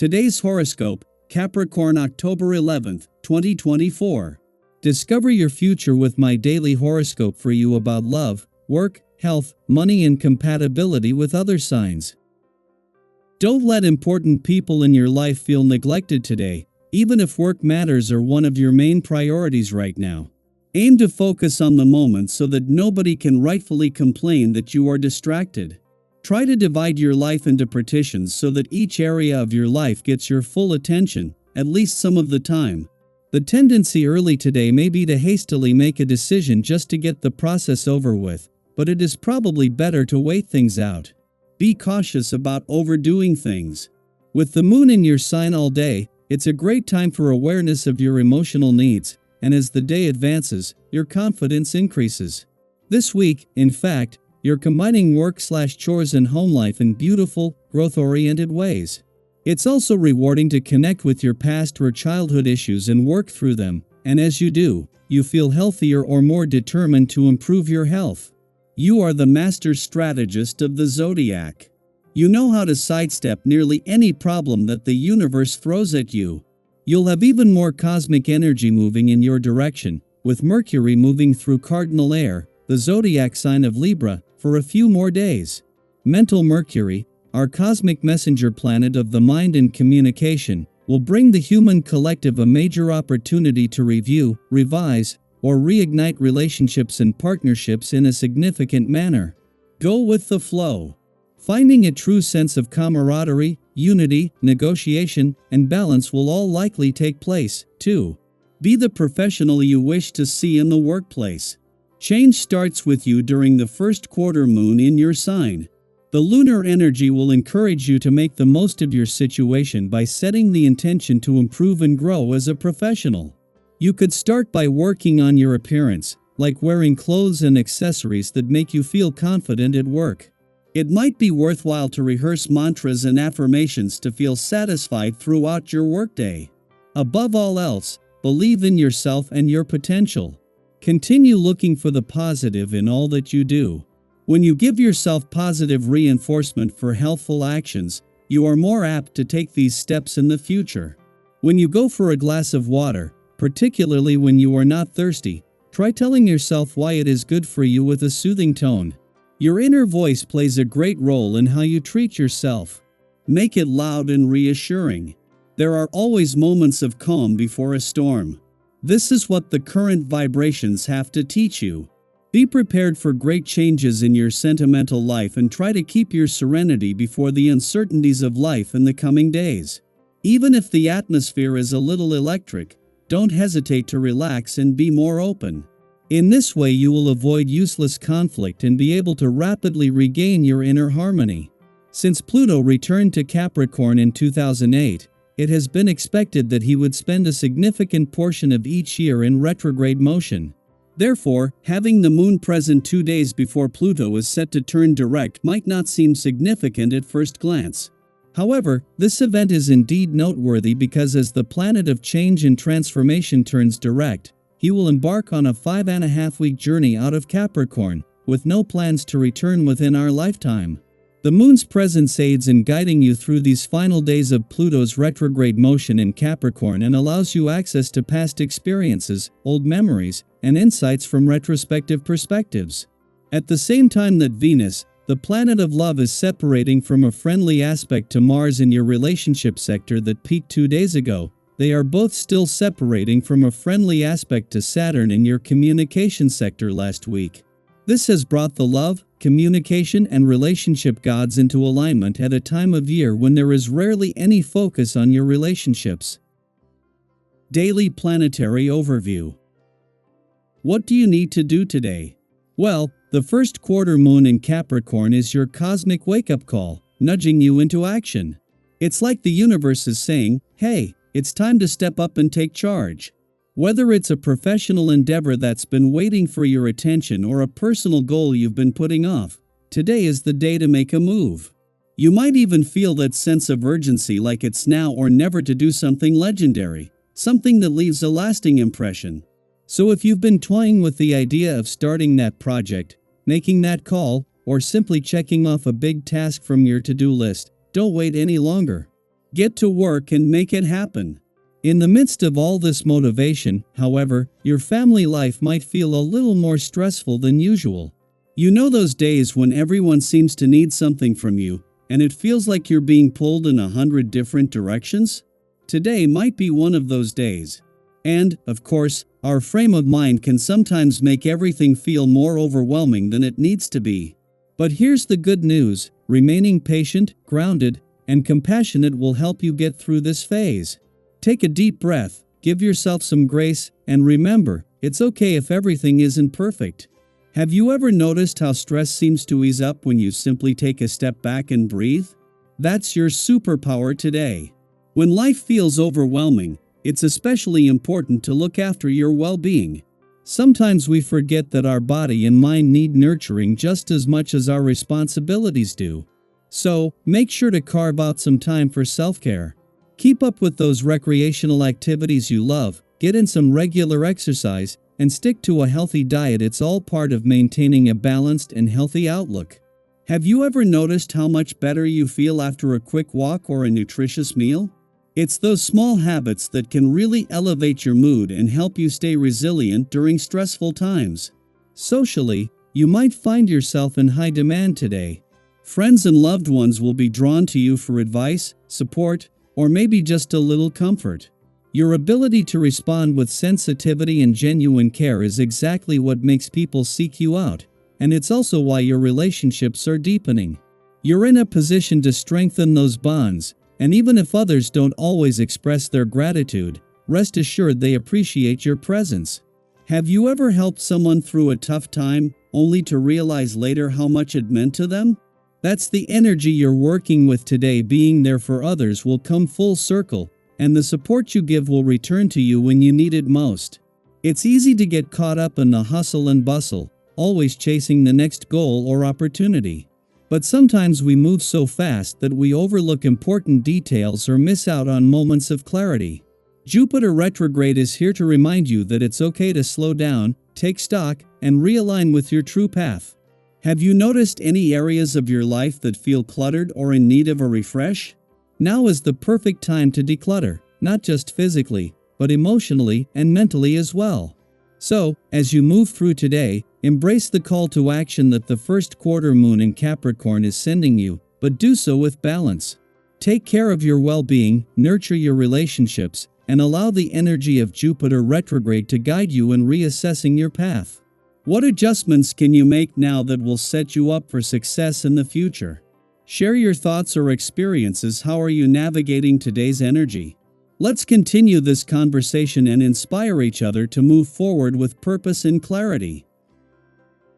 Today's horoscope, Capricorn October 11th, 2024. Discover your future with my daily horoscope for you about love, work, health, money and compatibility with other signs. Don't let important people in your life feel neglected today, even if work matters are one of your main priorities right now. Aim to focus on the moment so that nobody can rightfully complain that you are distracted. Try to divide your life into partitions so that each area of your life gets your full attention, at least some of the time. The tendency early today may be to hastily make a decision just to get the process over with, but it is probably better to wait things out. Be cautious about overdoing things. With the moon in your sign all day, it's a great time for awareness of your emotional needs, and as the day advances, your confidence increases. This week, in fact, you're combining work/chores and home life in beautiful, growth-oriented ways. It's also rewarding to connect with your past or childhood issues and work through them, and as you do, you feel healthier or more determined to improve your health. You are the master strategist of the zodiac. You know how to sidestep nearly any problem that the universe throws at you. You'll have even more cosmic energy moving in your direction, with Mercury moving through cardinal air, the zodiac sign of Libra, for a few more days. Mental Mercury, our cosmic messenger planet of the mind and communication, will bring the human collective a major opportunity to review, revise, or reignite relationships and partnerships in a significant manner. Go with the flow. Finding a true sense of camaraderie, unity, negotiation, and balance will all likely take place, too. Be the professional you wish to see in the workplace. Change starts with you during the first quarter moon in your sign. The lunar energy will encourage you to make the most of your situation by setting the intention to improve and grow as a professional. You could start by working on your appearance, like wearing clothes and accessories that make you feel confident at work. It might be worthwhile to rehearse mantras and affirmations to feel satisfied throughout your workday. Above all else, believe in yourself and your potential. Continue looking for the positive in all that you do. When you give yourself positive reinforcement for healthful actions, you are more apt to take these steps in the future. When you go for a glass of water, particularly when you are not thirsty, try telling yourself why it is good for you with a soothing tone. Your inner voice plays a great role in how you treat yourself. Make it loud and reassuring. There are always moments of calm before a storm. This is what the current vibrations have to teach you. Be prepared for great changes in your sentimental life and try to keep your serenity before the uncertainties of life in the coming days. Even if the atmosphere is a little electric, don't hesitate to relax and be more open. In this way you will avoid useless conflict and be able to rapidly regain your inner harmony. Since Pluto returned to Capricorn in 2008, it has been expected that he would spend a significant portion of each year in retrograde motion. Therefore, having the moon present 2 days before Pluto is set to turn direct might not seem significant at first glance. However, this event is indeed noteworthy because as the planet of change and transformation turns direct, he will embark on a 5.5-week journey out of Capricorn, with no plans to return within our lifetime. The moon's presence aids in guiding you through these final days of Pluto's retrograde motion in Capricorn and allows you access to past experiences, old memories, and insights from retrospective perspectives. At the same time that Venus, the planet of love, is separating from a friendly aspect to Mars in your relationship sector that peaked 2 days ago, they are both still separating from a friendly aspect to Saturn in your communication sector last week. This has brought the love, communication, and relationship gods into alignment at a time of year when there is rarely any focus on your relationships. Daily Planetary Overview. What do you need to do today? Well, the first quarter moon in Capricorn is your cosmic wake-up call, nudging you into action. It's like the universe is saying, hey, it's time to step up and take charge. Whether it's a professional endeavor that's been waiting for your attention or a personal goal you've been putting off, today is the day to make a move. You might even feel that sense of urgency, like it's now or never to do something legendary, something that leaves a lasting impression. So if you've been toying with the idea of starting that project, making that call, or simply checking off a big task from your to-do list, don't wait any longer. Get to work and make it happen. In the midst of all this motivation, however, your family life might feel a little more stressful than usual. You know those days when everyone seems to need something from you, and it feels like you're being pulled in 100 different directions? Today might be one of those days. And, of course, our frame of mind can sometimes make everything feel more overwhelming than it needs to be. But here's the good news: remaining patient, grounded, and compassionate will help you get through this phase. Take a deep breath, give yourself some grace, and remember, it's okay if everything isn't perfect. Have you ever noticed how stress seems to ease up when you simply take a step back and breathe? That's your superpower today. When life feels overwhelming, it's especially important to look after your well-being. Sometimes we forget that our body and mind need nurturing just as much as our responsibilities do. So, make sure to carve out some time for self-care. Keep up with those recreational activities you love, get in some regular exercise, and stick to a healthy diet. It's all part of maintaining a balanced and healthy outlook. Have you ever noticed how much better you feel after a quick walk or a nutritious meal? It's those small habits that can really elevate your mood and help you stay resilient during stressful times. Socially, you might find yourself in high demand today. Friends and loved ones will be drawn to you for advice, support, or maybe just a little comfort. Your ability to respond with sensitivity and genuine care is exactly what makes people seek you out, and it's also why your relationships are deepening. You're in a position to strengthen those bonds, and even if others don't always express their gratitude, rest assured they appreciate your presence. Have you ever helped someone through a tough time, only to realize later how much it meant to them? That's the energy you're working with today. Being there for others will come full circle, and the support you give will return to you when you need it most. It's easy to get caught up in the hustle and bustle, always chasing the next goal or opportunity. But sometimes we move so fast that we overlook important details or miss out on moments of clarity. Jupiter retrograde is here to remind you that it's okay to slow down, take stock, and realign with your true path. Have you noticed any areas of your life that feel cluttered or in need of a refresh? Now is the perfect time to declutter, not just physically, but emotionally and mentally as well. So, as you move through today, embrace the call to action that the first quarter moon in Capricorn is sending you, but do so with balance. Take care of your well-being, nurture your relationships, and allow the energy of Jupiter retrograde to guide you in reassessing your path. What adjustments can you make now that will set you up for success in the future? Share your thoughts or experiences. How are you navigating today's energy? Let's continue this conversation and inspire each other to move forward with purpose and clarity.